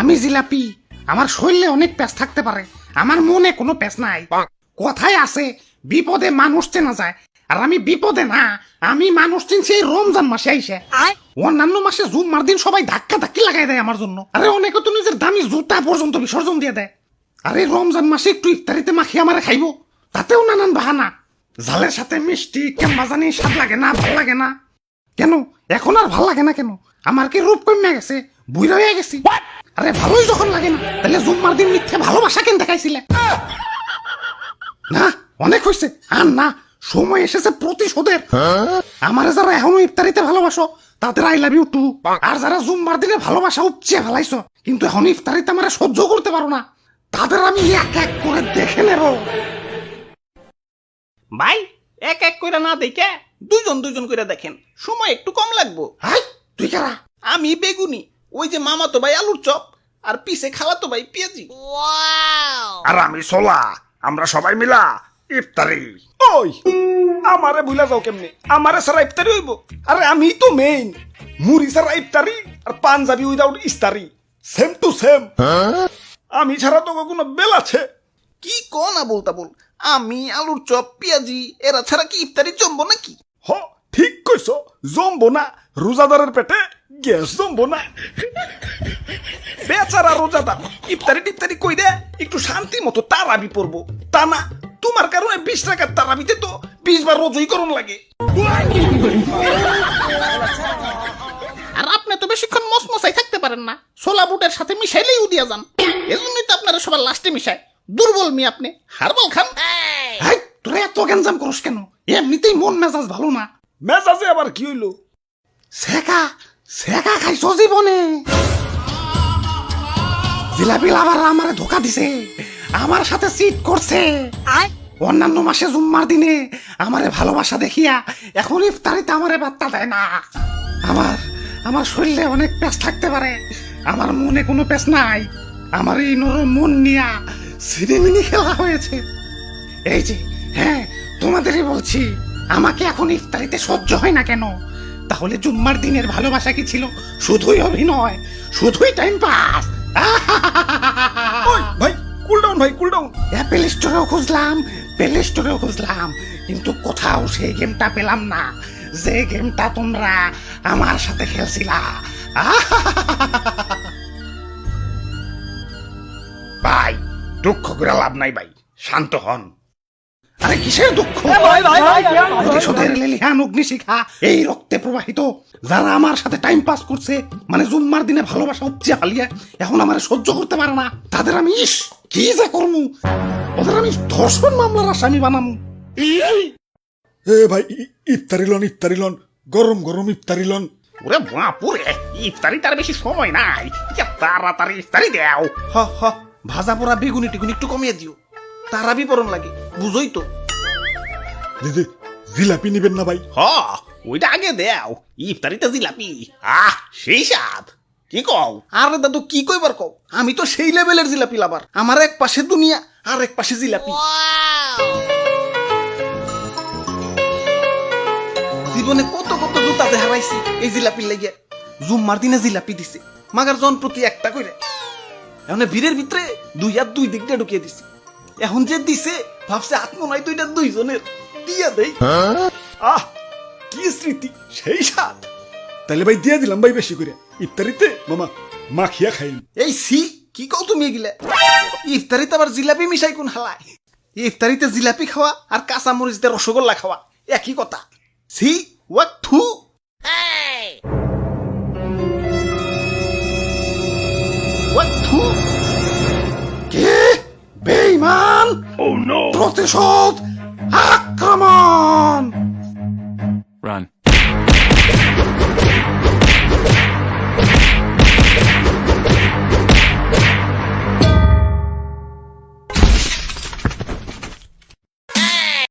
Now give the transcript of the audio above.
আমি জিলাপি, আমার শরীরে অনেক প্যাঁচ থাকতে পারে, আমার মনে কোনো প্যাঁচ নাই। কথায় আছে বিপদে মানুষ চেনা যায়, আর আমি বিপদে না, আমি মানুষ চিনছি এই রমজান মাসে আইসে। অন্যান্য মাসে জুম্মার দিন সবাই ধাক্কা ধাক্কি লাগাই দেয় আমার জন্য, আরে অনেকে তো নিজের দামি জুতা পর্যন্ত বিসর্জন দিয়ে দেয়। আরে রমজান মাসে একটু ইফতারিতে মাখি আমারে খাইবো, তাতেও নানান বাহানা। ঝালের সাথে মিষ্টি কেমন জানি স্বাদ লাগে না, ভাল লাগে না কেন? এখন আর ভাল লাগে না কেন? আমার কি রূপ কমে গেছে, বুইড়া হয়ে গেছি? আরে ভালোই যখন লাগে না, তাহলে জুম্মার দিন মিথ্যে ভালোবাসা কেন দেখাইছিলে? না অনেক হয়েছে, আর না, সময় এসেছে প্রতিশোধের। আমারে যারা এখনো ইফতারিতে ভালোবাসো তাদের আই লাভ ইউ টু, আর যারা জুম্মার দিনে ভালোবাসা উপচে ফেলাইছো কিন্তু এখন ইফতারিতে আমারে সহ্য করতে পারো না, তাদের আমি এক এক করে দেখে নেব। ভাই এক এক করে না দেখে দুইজন দুইজন করে দেখেন, সময় একটু কম লাগবো। হাই তুই কারা? আমি বেগুনি, ওই যে মামাতো ভাই আলুর চপ, আর পিছে খালাতো ভাই পেঁয়াজি। আর আমি সোলা, আমরা সবাই মিলা ইফতারি। ওই আমারে ভুলা যাও কেমনে? আমারে সারা ইফতারি হইব? আরে আমি তো মেইন, মুড়ি সারা ইফতারি আর পাঞ্জাবি উইদাউট ইস্তারি, সেম টু সেম। আমি ছাড়া তো কোনো বেল আছে? কি কোন না বলতা বল, আমি আলুর চপ পেঁয়াজি এরা ছাড়া কি ইফতারি জমবো নাকি? হ ঠিক কইছো, জমবো না, রোজাদারের পেটে গ্যাস জমবো না। বেচারা রোজাদার ইফতারি টিফতারি কই দে একটু শান্তি মতো তারাবি পড়বো, তা না তোমার কারণে 20 টাকার তারাবিতে তো 20 বার রোজই করণ লাগে। আর আপনি তো বেশিক্ষণ মসমসাই থাকতে পারেন না, ছোলা বুটের সাথে মিশাইলেই উদিয়া যান, এজন্যই তো আপনারা সবার লাস্টে মিশায়। দুর্বল মি আপনি, হারবল খান। হাই তোরা এত গ্যাঞ্জাম করস কেন? এমনিতেই মন মেজাজ ভালো না। মেজাজে আবার কি হইলো? সেকা সেকা খাইছো জীবনে? জিলাপি লাভার আমারে ধোকা দিছে, আমার সাথে চিট করছে। অন্যান্য মাসে জুম্মার দিনে আমারে ভালোবাসা দেখিয়া এখন ইফতারিতে আমারে বার্তা দেয় না। আমার আমার শরীরে অনেক প্যাঁচ থাকতে পারে, আমার মনে কোনো প্যাঁচ নাই। আমার এই নরম মন নিয়া সিনেমিনি খেলা হয়েছে। এই যে হ্যাঁ তোমাদেরই বলছি, আমাকে এখন ইফতারিতে সহ্য হয় না কেন? তাহলে জুম্মার দিনের ভালোবাসা কি ছিল শুধুই অভিনয়, শুধুই টাইম পাস? ভাই কুল ডাউন, ভাই কুল ডাউন। অ্যাপেল স্টোরেও খুঁজলাম, প্লে স্টোরেও খুঁজলাম, কিন্তু কোথাও সেই গেমটা পেলাম না, যে গেমটা তোমরা আমার সাথে খেলছিলা। ভাই দুঃখ করে লাভ নাই ভাই, শান্ত হন। আরে কিসের দুঃখ? প্রতিশোধের লেলিহান অগ্নিশিখা এই রক্তে প্রবাহিত। যারা আমার সাথে টাইম পাস করছে, মানে জুম্মার দিনে ভালোবাসা উপচে ফালিয়ে এখন আমার সহ্য করতে পারে না, তাদের আমি ইস কি যে করমু, ওদের আমি ধর্ষণ মামলার আসামি বানামু। এ ভাই ইফতারি লন, ইফতারি লন, গরম গরম ইফতারি লন। ওরে বাপুরে, ইফতারি তার বেশি সময় নাই, তাড়াতাড়ি ইফতারি দেও। হ হ, ভাজা পোড়া বেগুনি টিগুনি একটু কমিয়ে দিও, তারাবি পরন লাগে, বুঝোই তো। দিদি জিলাপি নিবেন না ভাই? হ ওইটা আগে দেও, ইফতারিতে জিলাপি, আহ সেই স্বাদ। কি কও? আরে দাদু কি কইবার কও, আমি তো সেই লেভেলের জিলাপি লাভার, আমার এক পাশে দুনিয়া আর এক পাশে জিলাপি। জীবনে কত কত জুতাতে হারাইছি এই জিলাপির লেগে। জুম্মার দিনে জিলাপি দিছে মাগার জন প্রতি একটা কইরে, এখন ভিড়ের ভিতরে 2 হাত 2 দিক দিয়ে ঢুকিয়ে দিছি। এখন যে দিছে ভাবছে আত্ম নয় দুইটা দুইজনের দিয়া দেই। আহ কি স্মৃতি, সেই স্বাদ। তাহলে ভাই দিয়ে দিলাম ভাই বেশি করে, ইফতারিতে মামা মাখিয়া খাইন। এই সি কি কও তুমি এগুলা? ইফতারিতে আবার জিলাপি মিশাই কোন হালায়? ইফতারিতে জিলাপি খাওয়া আর কাঁচা মরিচ দিয়ে রসগোল্লা খাওয়া একই কথা। সি ওয়াক থু। ওয়াক থু। কে বেঈমান? প্রতিশোধ, আক্রমণ!